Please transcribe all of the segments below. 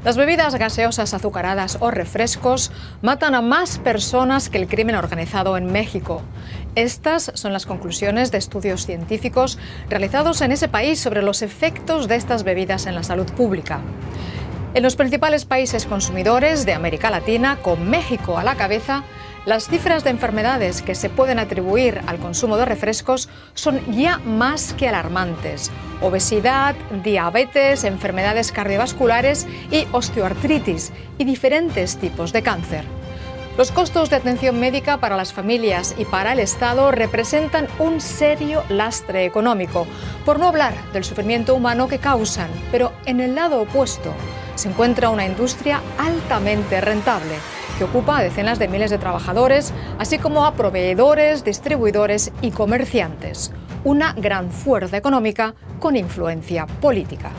Las bebidas gaseosas azucaradas o refrescos matan a más personas que el crimen organizado en México. Estas son las conclusiones de estudios científicos realizados en ese país sobre los efectos de estas bebidas en la salud pública. En los principales países consumidores de América Latina, con México a la cabeza, las cifras de enfermedades que se pueden atribuir al consumo de refrescos son ya más que alarmantes. Obesidad, diabetes, enfermedades cardiovasculares y osteoartritis y diferentes tipos de cáncer. Los costos de atención médica para las familias y para el Estado representan un serio lastre económico, por no hablar del sufrimiento humano que causan, pero en el lado opuesto se encuentra una industria altamente rentable, que ocupa a decenas de miles de trabajadores, así como a proveedores, distribuidores y comerciantes. Una gran fuerza económica con influencia política.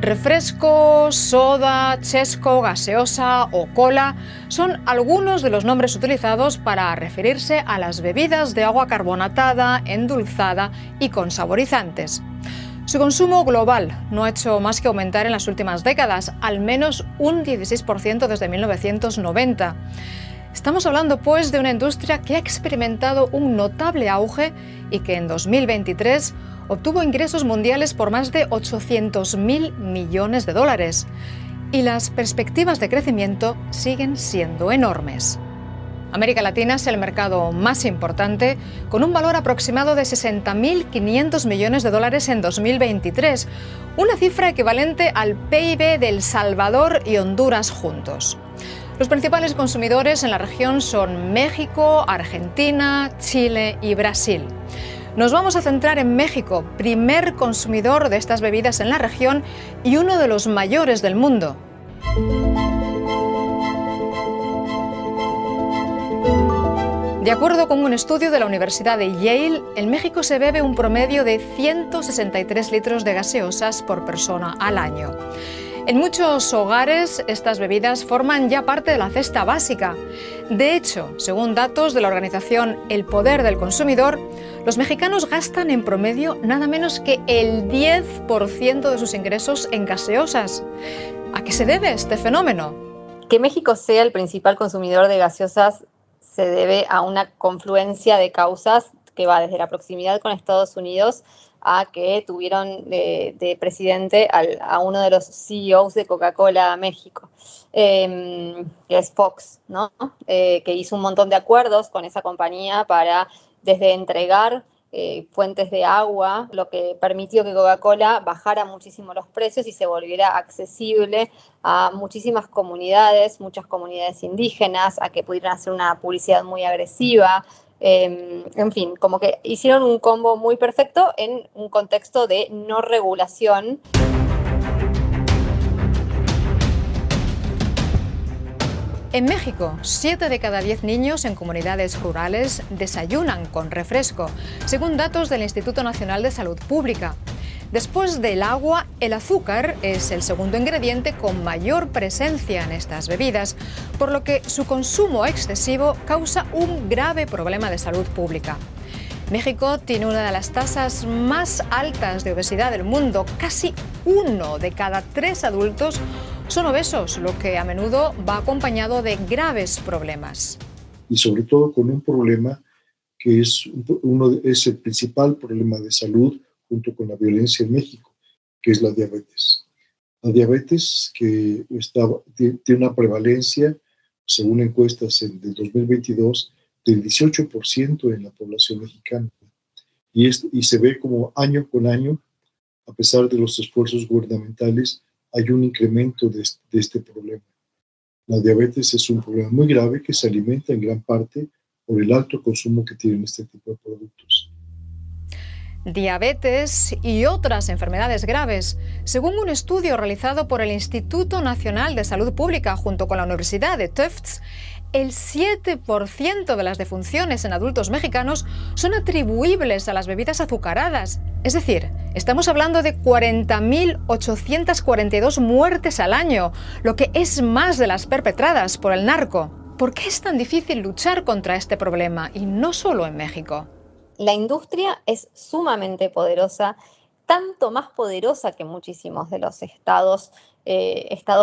Refresco, soda, chesco, gaseosa o cola son algunos de los nombres utilizados para referirse a las bebidas de agua carbonatada, endulzada y con saborizantes. Su consumo global no ha hecho más que aumentar en las últimas décadas, al menos un 16% desde 1990. Estamos hablando, pues, de una industria que ha experimentado un notable auge y que en 2023 obtuvo ingresos mundiales por más de 800.000 millones de dólares. Y las perspectivas de crecimiento siguen siendo enormes. América Latina es el mercado más importante, con un valor aproximado de 60.500 millones de dólares en 2023, una cifra equivalente al PIB de El Salvador y Honduras juntos. Los principales consumidores en la región son México, Argentina, Chile y Brasil. Nos vamos a centrar en México, primer consumidor de estas bebidas en la región y uno de los mayores del mundo. De acuerdo con un estudio de la Universidad de Yale, en México se bebe un promedio de 163 litros de gaseosas por persona al año. En muchos hogares, estas bebidas forman ya parte de la cesta básica. De hecho, según datos de la organización El Poder del Consumidor, los mexicanos gastan en promedio nada menos que el 10% de sus ingresos en gaseosas. ¿A qué se debe este fenómeno? Que México sea el principal consumidor de gaseosas se debe a una confluencia de causas que va desde la proximidad con Estados Unidos a que tuvieron de presidente a uno de los CEOs de Coca-Cola México, que es Fox, ¿no? Que hizo un montón de acuerdos con esa compañía para desde entregar fuentes de agua, lo que permitió que Coca-Cola bajara muchísimo los precios y se volviera accesible a muchísimas comunidades, muchas comunidades indígenas, a que pudieran hacer una publicidad muy agresiva. En fin, como que hicieron un combo muy perfecto en un contexto de no regulación. En México, 7 de cada 10 niños en comunidades rurales desayunan con refresco, según datos del Instituto Nacional de Salud Pública. Después del agua, el azúcar es el segundo ingrediente con mayor presencia en estas bebidas, por lo que su consumo excesivo causa un grave problema de salud pública. México tiene una de las tasas más altas de obesidad del mundo. Casi 1 de cada 3 adultos son obesos, lo que a menudo va acompañado de graves problemas. Y sobre todo con un problema que es el principal problema de salud junto con la violencia en México, que es la diabetes. La diabetes que tiene una prevalencia, según encuestas del 2022, del 18% en la población mexicana. Y se ve como año con año, a pesar de los esfuerzos gubernamentales, hay un incremento de este problema. La diabetes es un problema muy grave que se alimenta en gran parte por el alto consumo que tienen este tipo de productos. Diabetes y otras enfermedades graves. Según un estudio realizado por el Instituto Nacional de Salud Pública junto con la Universidad de Tufts, el 7% de las defunciones en adultos mexicanos son atribuibles a las bebidas azucaradas. Es decir, estamos hablando de 40.842 muertes al año, lo que es más de las perpetradas por el narco. ¿Por qué es tan difícil luchar contra este problema, y no solo en México? La industria es sumamente poderosa, tanto más poderosa que muchísimos de los estados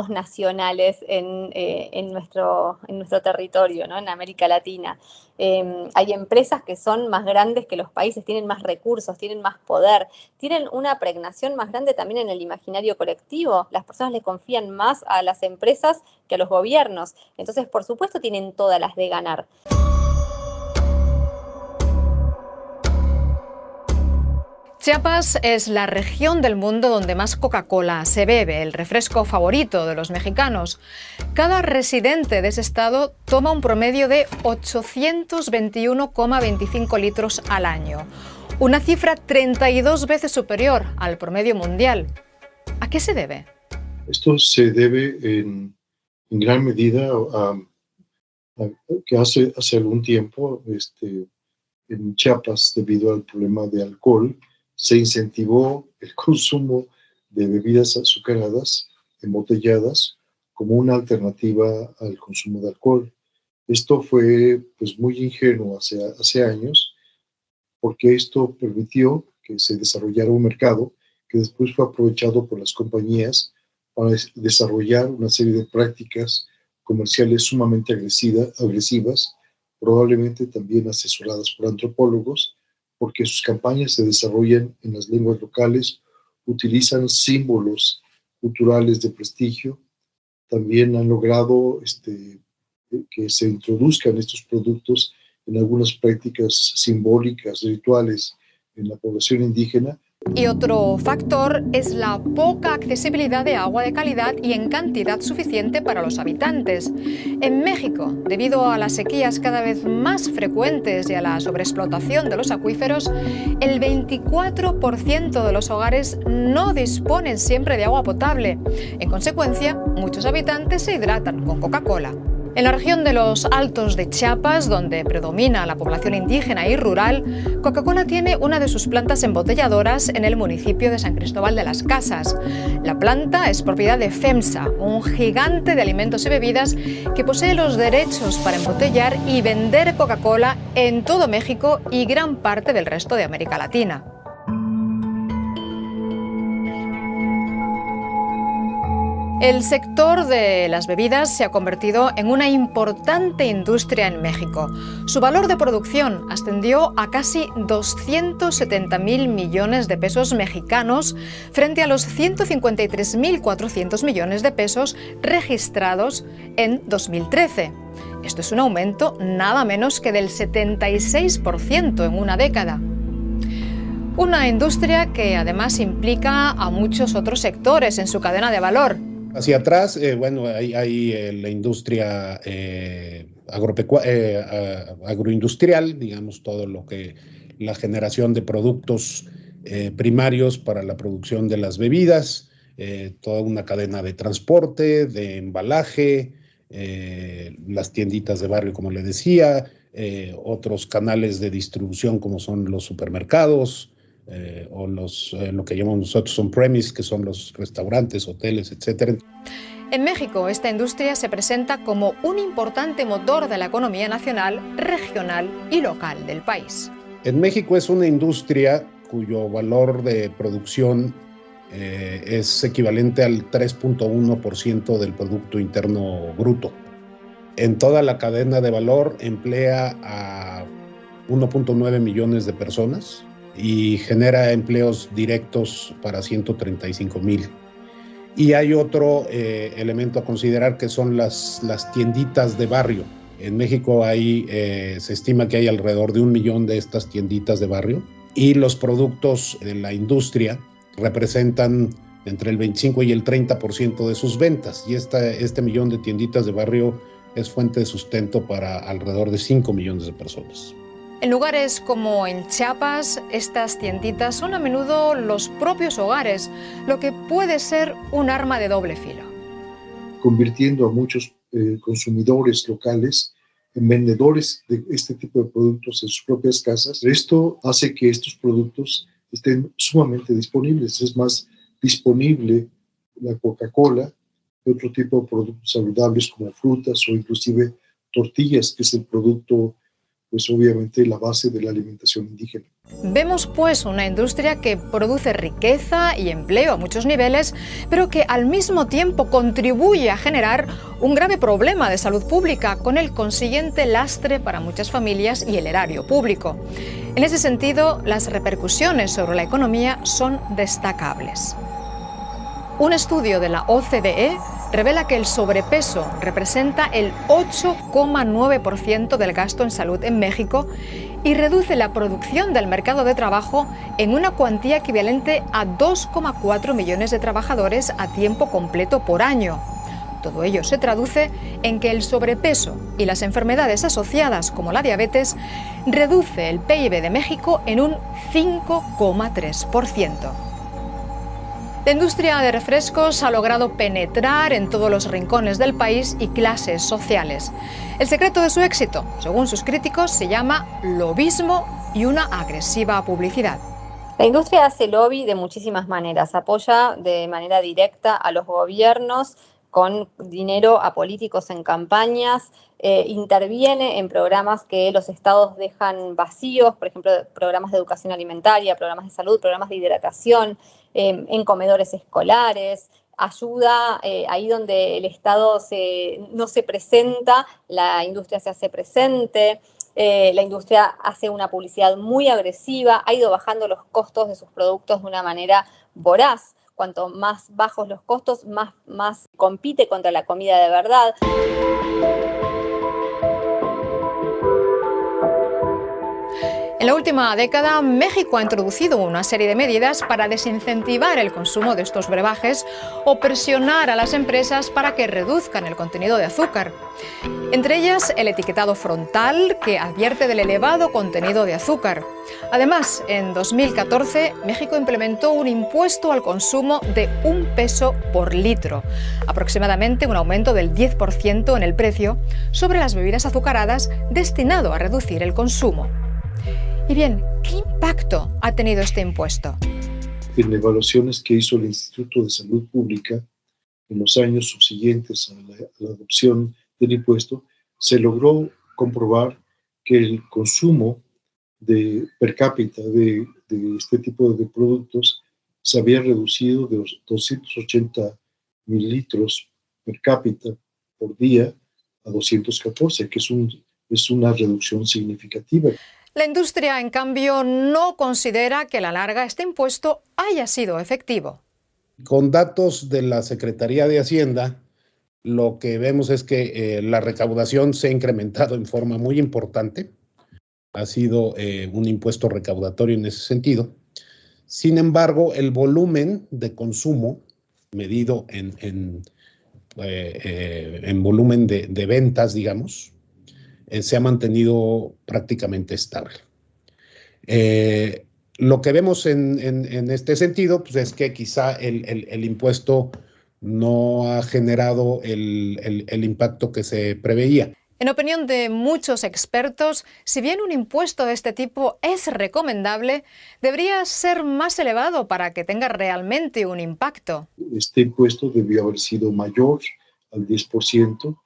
nacionales en nuestro territorio, ¿no? En América Latina. Hay empresas que son más grandes que los países, tienen más recursos, tienen más poder, tienen una pregnación más grande también en el imaginario colectivo. Las personas le confían más a las empresas que a los gobiernos. Entonces, por supuesto, tienen todas las de ganar. Chiapas es la región del mundo donde más Coca-Cola se bebe, el refresco favorito de los mexicanos. Cada residente de ese estado toma un promedio de 821,25 litros al año, una cifra 32 veces superior al promedio mundial. ¿A qué se debe? Esto se debe en gran medida a que hace algún tiempo en Chiapas, debido al problema de alcohol, se incentivó el consumo de bebidas azucaradas, embotelladas, como una alternativa al consumo de alcohol. Esto fue pues, muy ingenuo hace años, porque esto permitió que se desarrollara un mercado que después fue aprovechado por las compañías para desarrollar una serie de prácticas comerciales sumamente agresivas, probablemente también asesoradas por antropólogos, porque sus campañas se desarrollan en las lenguas locales, utilizan símbolos culturales de prestigio, también han logrado que se introduzcan estos productos en algunas prácticas simbólicas, rituales en la población indígena. Y otro factor es la poca accesibilidad de agua de calidad y en cantidad suficiente para los habitantes. En México, debido a las sequías cada vez más frecuentes y a la sobreexplotación de los acuíferos, el 24% de los hogares no disponen siempre de agua potable. En consecuencia, muchos habitantes se hidratan con Coca-Cola. En la región de los Altos de Chiapas, donde predomina la población indígena y rural, Coca-Cola tiene una de sus plantas embotelladoras en el municipio de San Cristóbal de las Casas. La planta es propiedad de FEMSA, un gigante de alimentos y bebidas que posee los derechos para embotellar y vender Coca-Cola en todo México y gran parte del resto de América Latina. El sector de las bebidas se ha convertido en una importante industria en México. Su valor de producción ascendió a casi 270.000 millones de pesos mexicanos frente a los 153.400 millones de pesos registrados en 2013. Esto es un aumento nada menos que del 76% en una década. Una industria que además implica a muchos otros sectores en su cadena de valor. Hacia atrás, hay la industria agroindustrial, digamos, todo lo que la generación de productos primarios para la producción de las bebidas, toda una cadena de transporte, de embalaje, las tienditas de barrio, como le decía, otros canales de distribución como son los supermercados, o lo que llamamos nosotros on-premise, que son los restaurantes, hoteles, etc. En México, esta industria se presenta como un importante motor de la economía nacional, regional y local del país. En México es una industria cuyo valor de producción es equivalente al 3.1% del Producto Interno Bruto. En toda la cadena de valor emplea a 1.9 millones de personas y genera empleos directos para 135,000. Y hay otro elemento a considerar que son las tienditas de barrio. En México se estima que hay alrededor de 1 millón de estas tienditas de barrio y los productos de la industria representan entre el 25 y el 30% de sus ventas. Y este millón de tienditas de barrio es fuente de sustento para alrededor de 5 millones de personas. En lugares como en Chiapas, estas tienditas son a menudo los propios hogares, lo que puede ser un arma de doble filo. Convirtiendo a muchos consumidores locales en vendedores de este tipo de productos en sus propias casas. Esto hace que estos productos estén sumamente disponibles. Es más disponible la Coca-Cola que otro tipo de productos saludables como frutas o inclusive tortillas, que es el producto pues obviamente la base de la alimentación indígena. Vemos pues una industria que produce riqueza y empleo a muchos niveles, pero que al mismo tiempo contribuye a generar un grave problema de salud pública, con el consiguiente lastre para muchas familias y el erario público. En ese sentido, las repercusiones sobre la economía son destacables. Un estudio de la OCDE revela que el sobrepeso representa el 8,9% del gasto en salud en México y reduce la producción del mercado de trabajo en una cuantía equivalente a 2,4 millones de trabajadores a tiempo completo por año. Todo ello se traduce en que el sobrepeso y las enfermedades asociadas como la diabetes reduce el PIB de México en un 5,3%. La industria de refrescos ha logrado penetrar en todos los rincones del país y clases sociales. El secreto de su éxito, según sus críticos, se llama lobismo y una agresiva publicidad. La industria hace lobby de muchísimas maneras. Apoya de manera directa a los gobiernos con dinero a políticos en campañas, interviene en programas que los estados dejan vacíos, por ejemplo, programas de educación alimentaria, programas de salud, programas de hidratación, en comedores escolares, ayuda ahí donde el Estado no se presenta, la industria se hace presente. La industria hace una publicidad muy agresiva, ha ido bajando los costos de sus productos de una manera voraz. Cuanto más bajos los costos, más compite contra la comida de verdad. En la última década, México ha introducido una serie de medidas para desincentivar el consumo de estos brebajes o presionar a las empresas para que reduzcan el contenido de azúcar. Entre ellas, el etiquetado frontal, que advierte del elevado contenido de azúcar. Además, en 2014, México implementó un impuesto al consumo de 1 peso por litro, aproximadamente un aumento del 10% en el precio sobre las bebidas azucaradas, destinado a reducir el consumo. Y bien, ¿qué impacto ha tenido este impuesto? En evaluaciones que hizo el Instituto de Salud Pública en los años subsiguientes a la adopción del impuesto, se logró comprobar que el consumo per cápita de este tipo de productos se había reducido de 280 mililitros per cápita por día a 214, que es una reducción significativa. La industria, en cambio, no considera que a la larga este impuesto haya sido efectivo. Con datos de la Secretaría de Hacienda, lo que vemos es que la recaudación se ha incrementado en forma muy importante. Ha sido un impuesto recaudatorio en ese sentido. Sin embargo, el volumen de consumo, medido en volumen de ventas, digamos, se ha mantenido prácticamente estable. Lo que vemos en este sentido, pues, es que quizá el impuesto no ha generado el impacto que se preveía. En opinión de muchos expertos, si bien un impuesto de este tipo es recomendable, debería ser más elevado para que tenga realmente un impacto. Este impuesto debió haber sido mayor al 10%.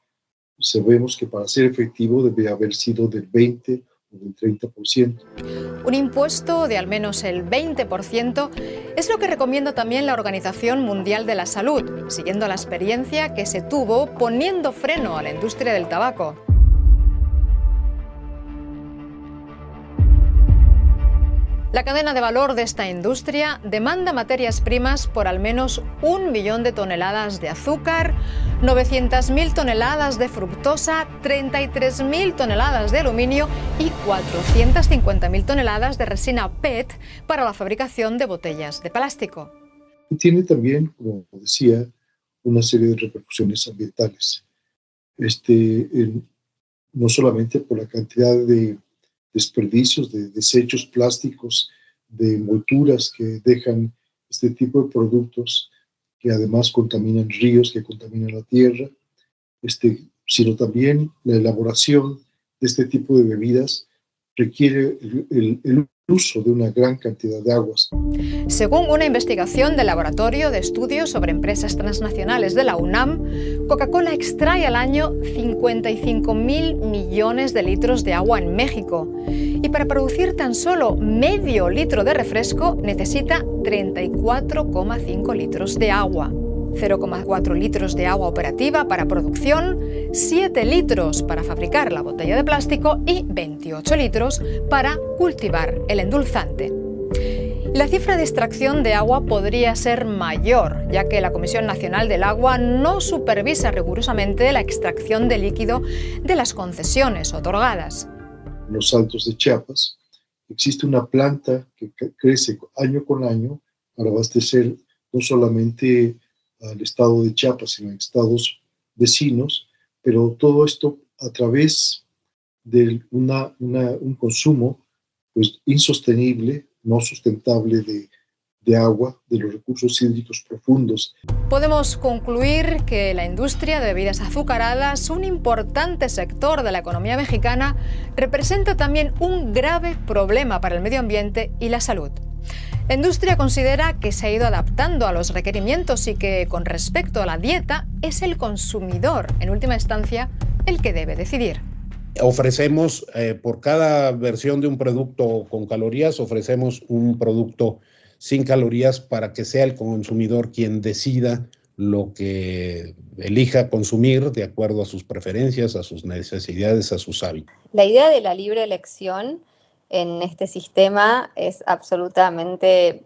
Sabemos que para ser efectivo debe haber sido del 20 o del 30%. Un impuesto de al menos el 20% es lo que recomienda también la Organización Mundial de la Salud, siguiendo la experiencia que se tuvo poniendo freno a la industria del tabaco. La cadena de valor de esta industria demanda materias primas por al menos 1 millón de toneladas de azúcar, 900.000 toneladas de fructosa, 33.000 toneladas de aluminio y 450.000 toneladas de resina PET para la fabricación de botellas de plástico. Y tiene también, como decía, una serie de repercusiones ambientales. No solamente por la cantidad de desperdicios, de desechos plásticos, de envolturas que dejan este tipo de productos, que además contaminan ríos, que contaminan la tierra, sino también la elaboración de este tipo de bebidas requiere el uso de una gran cantidad de aguas. Según una investigación del Laboratorio de Estudios sobre Empresas Transnacionales de la UNAM, Coca-Cola extrae al año 55.000 millones de litros de agua en México. Y para producir tan solo medio litro de refresco necesita 34,5 litros de agua. 0,4 litros de agua operativa para producción, 7 litros para fabricar la botella de plástico y 28 litros para cultivar el endulzante. La cifra de extracción de agua podría ser mayor, ya que la Comisión Nacional del Agua no supervisa rigurosamente la extracción de líquido de las concesiones otorgadas. En los Altos de Chiapas existe una planta que crece año con año para abastecer no solamente al estado de Chiapas, sino a estados vecinos, pero todo esto a través de un consumo pues, insostenible, no sustentable de agua, de los recursos hídricos profundos. Podemos concluir que la industria de bebidas azucaradas, un importante sector de la economía mexicana, representa también un grave problema para el medio ambiente y la salud. La industria considera que se ha ido adaptando a los requerimientos y que, con respecto a la dieta, es el consumidor, en última instancia, el que debe decidir. Ofrecemos, por cada versión de un producto con calorías, ofrecemos un producto sin calorías para que sea el consumidor quien decida lo que elija consumir de acuerdo a sus preferencias, a sus necesidades, a sus hábitos. La idea de la libre elección en este sistema es absolutamente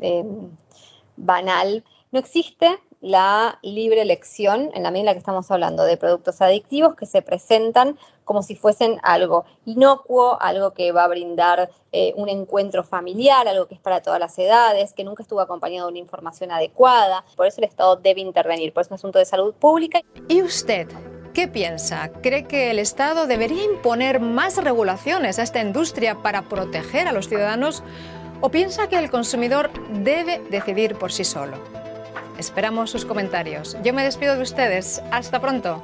banal. No existe la libre elección en la medida en la que estamos hablando de productos adictivos que se presentan como si fuesen algo inocuo, algo que va a brindar un encuentro familiar, algo que es para todas las edades, que nunca estuvo acompañado de una información adecuada. Por eso el Estado debe intervenir, por eso es un asunto de salud pública. ¿Y usted qué piensa? ¿Cree que el Estado debería imponer más regulaciones a esta industria para proteger a los ciudadanos? ¿O piensa que el consumidor debe decidir por sí solo? Esperamos sus comentarios. Yo me despido de ustedes. Hasta pronto.